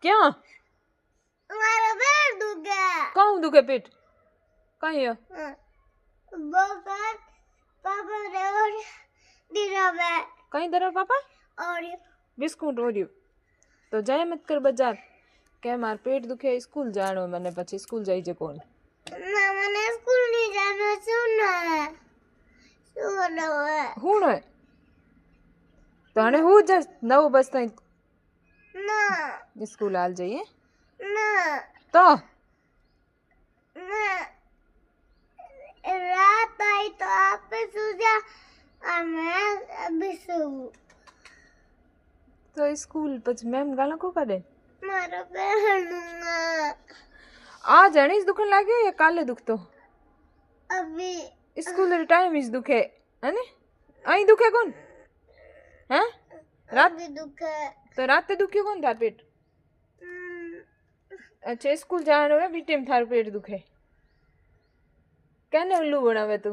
क्या મારો પેટ દુખે कहूँ दुखे पेट कहीं है? બગર પાપા ને ઓર દીરાવે कहीं दर पापा ઓર बिस्कुट ओरियो तो जाए मत कर बाजार के मार पेट दुखे स्कूल जानो मैंने પછી स्कूल जाई जे कोण ના મને સ્કૂલ ની જાનો શું ના હું ને તને હું જ નવ બસ તઈ ના स्कूल आल जाइए ના तो ના रात आई तो आप सो जा और मैं अभी सोऊं तो स्कूल પછી મેમ ગાલા કો કરે મારો પહેણુંગા આ જણીસ દુખન લાગ્યો યા કાલે દુખતો अभी स्कूल टाइम इज दुखे है અહીં દુખે કોણ હે રાત अभी दुखे તો રાતે દુખ્યું કોણ તાર પેટ अच्छा स्कूल जानो है बीटेम थार पेट दुखे कहने उल्लू बनावे तू